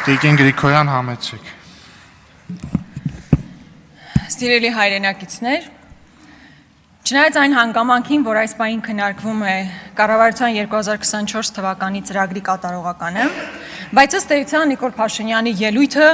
Տիկին Գրիգորյան համեցեք։ Սիրելի հայրենակիցներ, չնայած այն հանգամանքին, որ այս պահին քննարկվում է կառավարության 2024 թվականի ծրագրի կատարողականը, բայց ըստ էության Նիկոլ Փաշինյանի ելույթը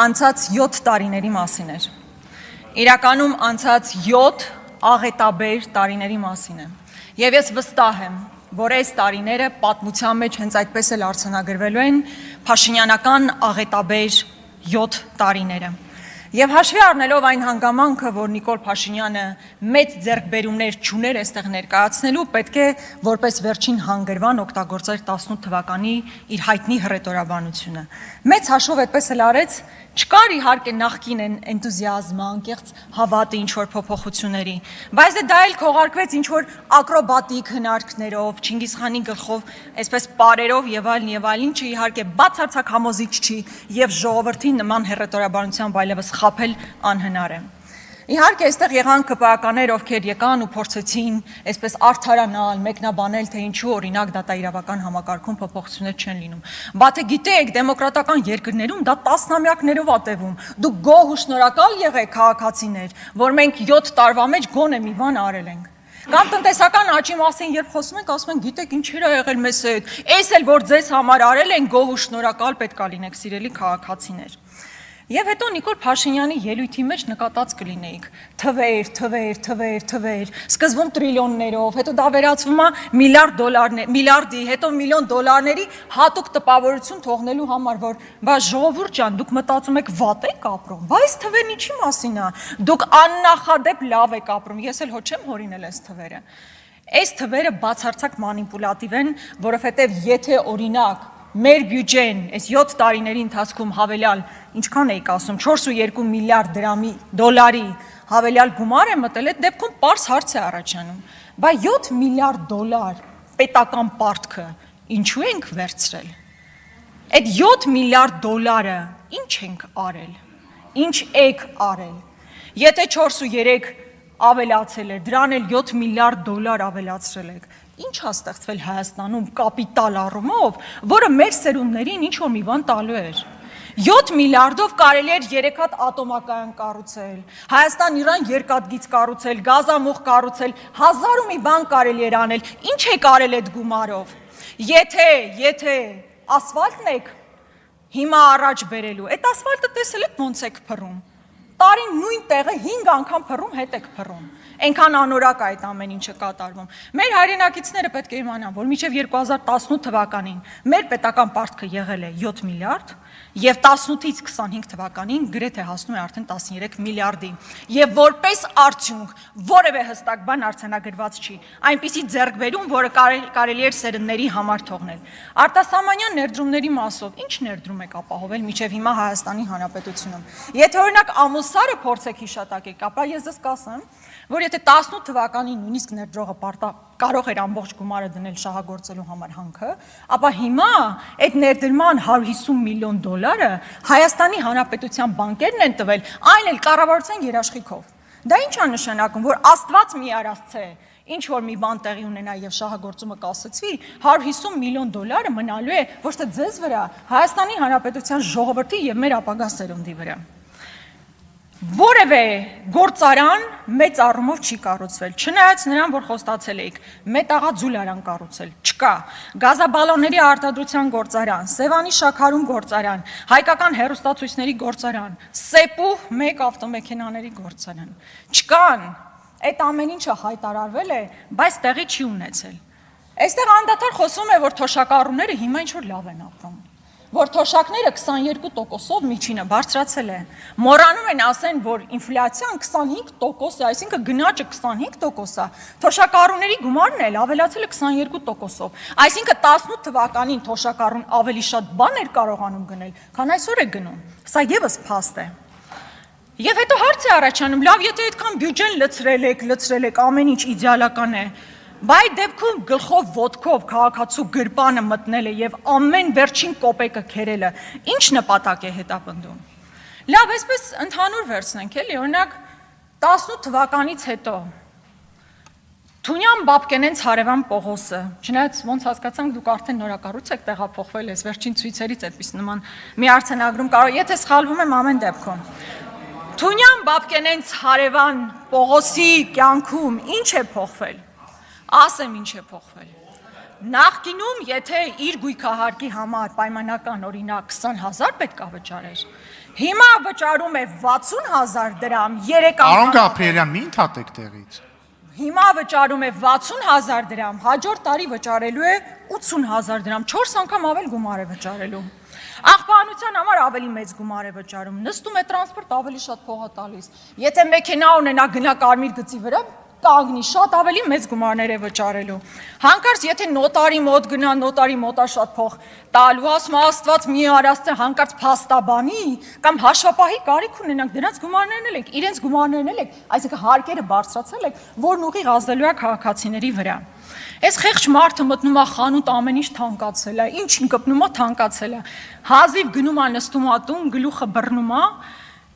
անցած 7 տարիների մասին էր։ Իրականում անցած 7 աղետաբեր տարիների մասին է։ Եվ ես վստահ եմ, որ այս տարիները պատմության մեջ հենց այդպես էլ արձանագրվելու են փաշինյանական աղետաբեր 7 տարիները։ Եվ հաշվի առնելով այն հանգամանքը, որ Նիկոլ Փաշինյանը մեծ ձեռքբերումներ չուներ այստեղ ներկայացնելու, պետք է որպես վերջին հանգրվան օգտագործել 18 թվականի իր հայտնի հռետորաբանությունը։ Մեծ հաշվով այդպես էլ արեց, չկար իհարկե նախկին էնտուզիազմը, անկեղծ հավատը ինչ-որ փոփոխությունների, բայց դա էլ քողարկվեց ինչ-որ ակրոբատիկ հնարքներով, Չինգիզխանի գլխով, այսպես պարերով եւ այլն, ինչը իհարկե բացարձակ համոզիչ չի եւ ժողովրդին նման հռետորաբանությամբ այլևս խաբել անհնար է։ Իհարկե այստեղ եղան ԿՊԱ-ականներ, ովքեր եկան ու փորձեցին այսպես արդարանալ, մեկնաբանել, թե ինչու օրինակ դատաիրավական համակարգում փոփոխություններ չեն լինում։ Բա թե գիտեք, դեմոկրատական երկրներում դա տասնամյակներով ա տևում։ Դուք գոհ ու շնորհակալ եղեք քաղաքացիներ, որ մենք 7 տարվա մեջ գոնե մի բան արել ենք։ Կամ տնտեսական աճի մասին երբ խոսում ենք, ասում ենք, գիտեք ինչեր ա եղել մեզ հետ։ Էս էլ որ ձեզ համար արել են, գոհ ու շնորհակալ պետք է լինեք, սիրելի քաղաքացիներ։ Եվ հետո Նիկոլ Փաշինյանի ելույթի մեջ նկատած կլինեիք թվեր, սկզբում տրիլիոններով, հետո դա վերածվում է միլիարդի, հետո միլիոն դոլարների հատուկ տպավորություն թողնելու համար, որ բա ժողովուրդ ջան, դուք մտածում եք վատ եք ապրում, բա այս թվերն ինչի մասին է, դուք աննախադեպ լավ եք ապրում, ես էլ հո չեմ հորինել այս թվերը։ Այս թվերը բացարձակ մանիպուլատիվ են, որովհետև եթե օրինակ մեր բյուջեն այս 7 տարիների ընթացքում հավելյալ, ինչքան էիք ասում, 4.2 միլիարդ դոլարի հավելյալ գումար է մտել, այդ դեպքում պարզ հարց է առաջանում, բա 7 միլիարդ դոլար պետական պարտքը ինչու ենք վերցրել, այդ 7 միլիարդ դոլարը ինչ ենք արել, ինչ եք արել, եթե 4.3 ավելացել է, դրան էլ 7 միլիարդ դոլար ավելացրել եք, ինչ ա ստեղծվել Հայաստանում կապիտալ առումով, որը մեր սերունդներին ինչ-որ մի բան տալու էր։ 7 միլիարդով կարելի էր 3 հատ ատոմակայան կառուցել, Հայաստան-Իրան երկաթգիծ կառուցել, գազամուղ կառուցել, 1000 ու մի բան կարելի էր անել, ինչ եք արել այդ գումարով։ Եթե ասֆալտն եք հիմա առաջ բերելու, այդ ասֆալտը տեսել եք ոնց եք փռում։ Տարին նույն տեղը 5 անգամ փռում, հետ եք փռում։ Այնքան անորակ է այդ ամեն ինչը կատարվում։ Մեր հայրենակիցները պետք է իմանան, որ մինչև 2018 թվականին մեր պետական պարտքը եղել է 7 միլիարդ եւ 18-ից 25 թվականին գրեթե հասնում է արդեն 13 միլիարդի։ Եվ որպես արդյունք որևէ հստակ բան արձանագրված չի։ Այնպիսի ձեռքբերում, որը կարելի էր սերնդների համար թողնել։ Արտասահմանյան ներդրումների մասով ինչ ներդրում եք ապահովել մինչև հիմա Հայաստանի Հանրապետությունում։ Եթե օրինակ ամուսարը փորձեք հիշատակել, ապա ես ձեզ կասեմ, որ եթե 18 թվականին նույնիսկ ներդրողը կարող էր ամբողջ գումարը դնել շահագործելու համար հանքը, ապա հիմա այդ ներդրման 150 միլիոն դոլարը Հայաստանի Հանրապետության բանկերն են տվել, այն էլ կառավարության երաշխիքով։ Դա ինչ է նշանակում, որ Աստված մի արածցե, ինչ որ մի բան տեղի ունենա եւ շահագործումը կասեցվի, 150 միլիոն դոլարը մնալու է ոչ թե ձեզ վրա, Հայաստանի Հանրապետության ժողովրդի եւ մեր ապագա սերունդի վրա։ Որևէ գործարան մեծ առումով չի կառուցվել, չնայած նրան, որ խոստացել էիք, մետաղաձուլարան կառուցել, չկա, գազաբալոնների արտադրության գործարան, Սևանի շաքարում գործարան, հայկական հեռուստացույցների գործարան, Սեպու 1 ավտոմեքենաների գործարան, չկան, այդ ամեն ինչը հայտարարվել է, բայց տեղի չի ունեցել։ Այստեղ անդադար խոսում է, որ թոշակառուները հիմա ինչ-որ լավ են ապրում, որ թոշակները 22%-ով միջինը բարձրացել է, մոռանում են ասեն, որ ինֆլյացիան 25% է, այսինքն գնաճը 25% է, թոշակառուների գումարն էլ ավելացել է 22%-ով, այսինքն 18 թվականին թոշակառուն ավելի շատ բան էր կարողանում գնել, քան այսօր է գնում, սա ևս փաստ է։ Եվ հետո հարց է առաջանում, լավ, եթե այդքան բյուջեն լցրել եք, ամեն ինչ իդեալական է, Բայց դեպքում գլխով ոտքով քաղաքացու գրպանը մտնելը եւ ամեն վերջին կոպեկը քերելը ինչ նպատակ է հետապնդում։ Լավ, այսպես ընդհանուր վերցնենք, էլի, օրինակ 18 թվականից հետո Թունյան Բաբկենենց հարևան Պողոսը, չնայած ոնց հասկացանք դուք արդեն նորակառույց եք տեղափոխվել, այս վերջին ցույցերից այդպես նման մի արձանագրում կարող, եթե սխալվում եմ ամեն դեպքում։ Թունյան Բաբկենենց հարևան Պողոսի կյանքում ինչ է փոխվել։ Ասեմ ինչ է փոխվել։ Նախկինում, եթե իր գույքահարկի համար պայմանական օրինակ 20,000 պետք է վճարեր, հիմա վճարում է 60,000 դրամ 3 անգամ։ Պարոն Գաբրիելյան, մի ընդհատեք տեղից։ Հիմա վճարում է 60,000 դրամ, հաջորդ տարի վճարելու է 80,000 դրամ, 4 անգամ ավել գումար է վճարելու։ Աղբանության համար ավելի մեծ գումար է վճարում, նստում է տրանսպորտ ավելի շատ փող է տալիս։ Եթե մեքենա ունենա գնա Կարմիր գծի վրա, կանգնի շատ ավելի մեծ գումարներ է վճարելու։ Հանկարծ եթե նոտարի մոտ գնա, նոտարի մոտա շատ փող տալու, ասում Աստված մի արածը հանկարծ փաստաբանի կամ հաշվապահի կարիք ունենանք, դրանց գումարներն էլ եք, իրենց գումարներն էլ եք, այսինքն հարկերը բարձրացել եք, որն ուղիղ ազդելու է քաղաքացիների վրա։ Այս խեղճ մարդը մտնում է խանութ, ամեն ինչ թանկացել է, ինչին կպնում է թանկացել է։ Հազիվ գնում է նստում է տուն, գլուխը բռնում է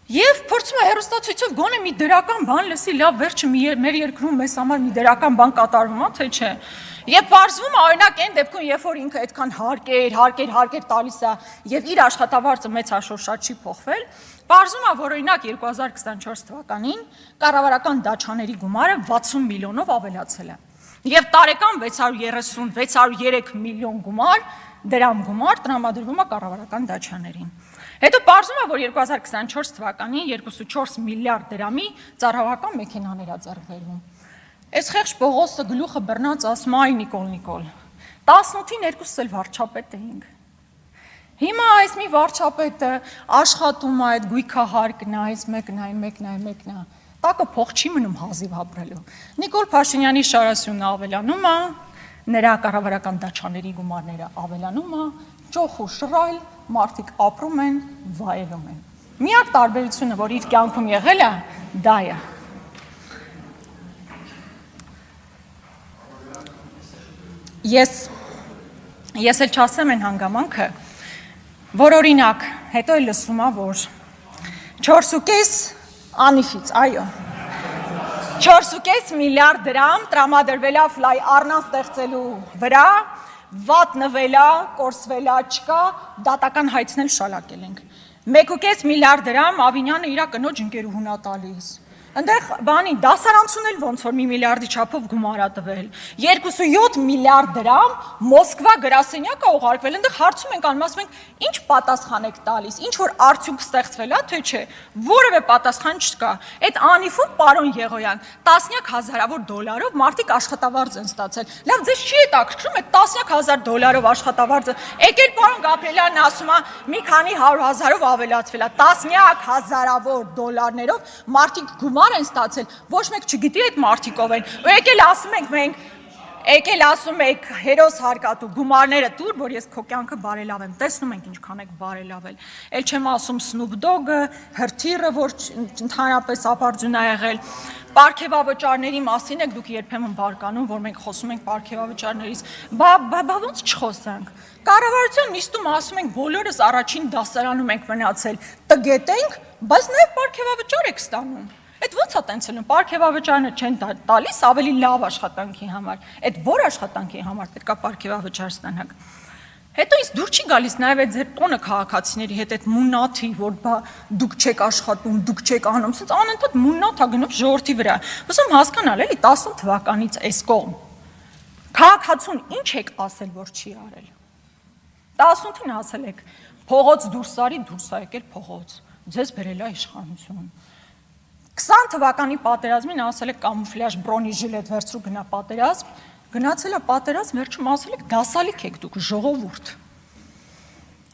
Եվ փորձում է հեռուստացույցով գոնե մի դրական բան լսի, լավ վերջը մեր երկրում մեզ համար մի դրական բան կատարվում է, թե չէ։ Եվ պարզվում է օրինակ այն դեպքում, երբ որ ինքը այդքան հարկեր տալիս է եւ իր աշխատավարձը մեծ հաշվով չի փոխվել, պարզվում է, որ օրինակ 2024 թվականին կառավարական դաչաների գումարը 60 միլիոնով ավելացել է։ Եվ տարեկան 603 միլիոն դրամ գումար տրամադրվում է կառավարական դաչաներին։ Հետո պարզվում է, որ 2024 թվականին 2.4 միլիարդ դրամի ծառայական մեքենաներ է ձեռք բերվում։ Այս խեղճ Պողոսը գլուխը բռնած ասում այ Նիկոլ, 18-ին երկուսս էլ վարչապետ էինք։ Հիմա այս մի վարչապետը աշխատում է այդ գույքահարկն, այս մեկն է, տակը փող չի մնում հազիվ ապրելու։ Նիկոլ Փաշինյանի շարասյունը ավելանում է, նրա կառավարական դաչաների գումարները ավելանում է, ճոխ ու շռայլ մարդիկ ապրում են, վայելում են։ Միակ տարբերությունը, որ իր կյանքում եղել է, դա է։ Ես էլ չասեմ են հանգամանքը, որ օրինակ, հետո էլ լսում է, որ 4.5 անիֆից, այո, 4.5 միլիարդ դրամ տրամադրվել է ֆլայ առնան ստեղծելու վրա, վատնվել է, կորսվել է, չկա, դատական հայցնել շալակել ենք։ 1.5 միլիարդ դրամ Ավինյանը իր կնոջ ընկերուհուն է տալիս։ Այնտեղ բանի դասարանցուն էլ ոնց որ 1 միլիարդի չափով գումար է տվել։ 2.7 միլիարդ դրամ Մոսկվա գրասենյակ է ուղարկվել։ Այնտեղ հարցում ենք անում, ասում ենք, ինչ պատասխան եք տալիս, ինչ որ արդյունք ստեղծվել է, թե չէ։ Որևէ պատասխան չկա։ Այդ անիֆում պարոն Եղոյան, տասնյակ հազարավոր դոլարով մարդիկ աշխատավարձ են ստացել։ Լավ, ձեզ չի հետաքրքրում այդ տասնյակ հազար դոլարով աշխատավարձը։ Եկել պարոն Գաբրիելյանն ասում է, մի քանի 100,000-ով ավելացվել է։ Տասնյակ հազարավոր դոլարներով մարդիկ գումար են ստացել, ոչ մեկ չգիտի այդ մարդիկ ով են, ու եկել ասում եք հերոս հարկատու գումարները տուր, որ ես քո կյանքը բարելավեմ, տեսնում ենք ինչքան եք բարելավել, էլ չեմ ասում Snoop Dogg-ը, հրթիռը, որ ընդհանրապես ապարդյուն է եղել, պարգևավճարների մասին եք դուք երբեմն բարկանում, որ մենք խոսում ենք պարգևավճարներից, բա ոնց չխոսանք, կառավարության նիստում ասում ենք բոլորս առաջին դասարանում ենք մնացել, տգետ ենք, բայց նաև պարգևավճար եք ստանում։ Այդ ո՞նց է տենց ելնում, պարգևավճարը չեն տալիս ավելի լավ աշխատանքի համար, այդ որ աշխատանքի համար պետք է պարգևավճար ստանաք։ Հետո ինձ դուր չի գալիս նաև այդ ձեր տոնը քաղաքացիների հետ այդ մունաթի, որ բա դուք չեք աշխատում, դուք չեք անում, ասենց անընդհատ մունաթ է գնում ժողովրդի վրա։ Ուզում հասկանալ էլի 10 թվականից այս կողմ քաղաքացուն ինչ եք ասել, որ չի արել։ 18-ին ասել եք փողոց դուրս արի, դուրս ա եկել փողոց, ձեզ բերել է իշխանություն։ 20 թվականի պատերազմին ասել եք կամուֆլյաժ բրոնիժիլետ վերցրու գնա պատերազմ, գնացել է պատերազմ, վերջում ասել եք դասալիք եք դուք ժողովուրդ։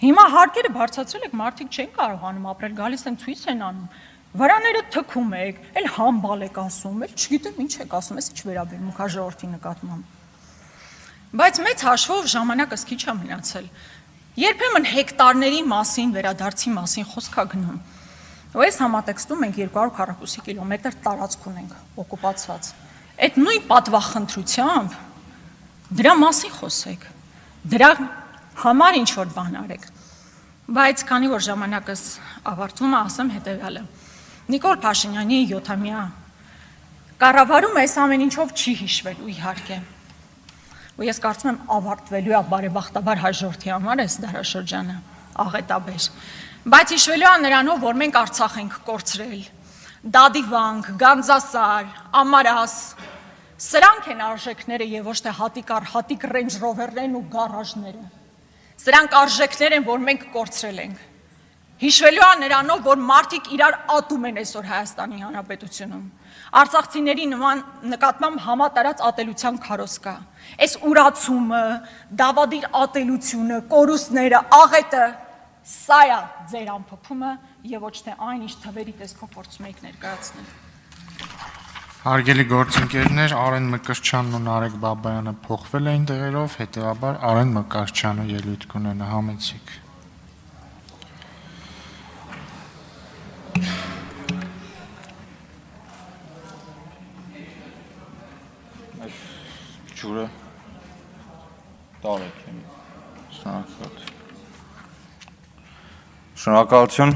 Հիմա հարկերը բարձրացրել եք, մարդիկ չեն կարողանում ապրել, գալիս են ցույց են անում, վրաները թքում եք, էլ համբալ եք ասում, էլ չգիտեմ ինչ եք ասում, էս ինչ վերաբերմունք է ժողովրդի նկատմամբ։ Բայց մեծ հաշվով ժամանակս քիչ է մնացել։ Երբեմն հեկտարների մասին, վերադարձի մասին խոսք է գնում։ Ու այս համատեքստում մենք 240 կիլոմետր տարածք ունենք օկուպացված։ Այդ նույն պատվախնդրությամբ դրա մասին խոսեք, դրա համար ինչ-որ բան արեք։ Բայց քանի որ ժամանակս ավարտվում է, ասեմ հետևյալը։ Նիկոլ Փաշինյանի 7-ամյա Կառավարումը այս ամեն ինչով չի հիշվելու իհարկե։ Ու ես կարծում եմ ավարտվելու է բարեբախտաբար հաջորդի համար այս դարաշրջանը, աղետաբեր։ Բայց հիշվելու է նրանով, որ մենք Արցախ ենք կորցրել։ Դադիվանք, Գանձասար, Ամարաս, սրանք են արժեքները եւ ոչ թե հատիկ Range Rover-ներն ու գարաժները։ Սրանք արժեքներ են, որ մենք կորցրել ենք։ Հիշվելու է նրանով, որ մարդիկ իրար ատում են այսօր Հայաստանի Հանրապետությունում։ Արցախցիների նկատմամբ համատարած ատելության քարոզ կա։ Այս ուրացումը, դավադիր ատելությունը, կորուստները, աղետը, սա է ձեր ամփոփումը եւ ոչ թե այն, ինչ թվերի տեսքով փորձում եք ներկայացնել։ Հարգելի գործընկերներ, Արեն Մկրտչյանն ու Նարեկ Բաբայանը փոխվել էին տեղերով, հետեւաբար Արեն Մկրտչյանը ելույթ կունենա, համեցիկ։ Ջուրը տարեք եմ։ Շնորհակալություն։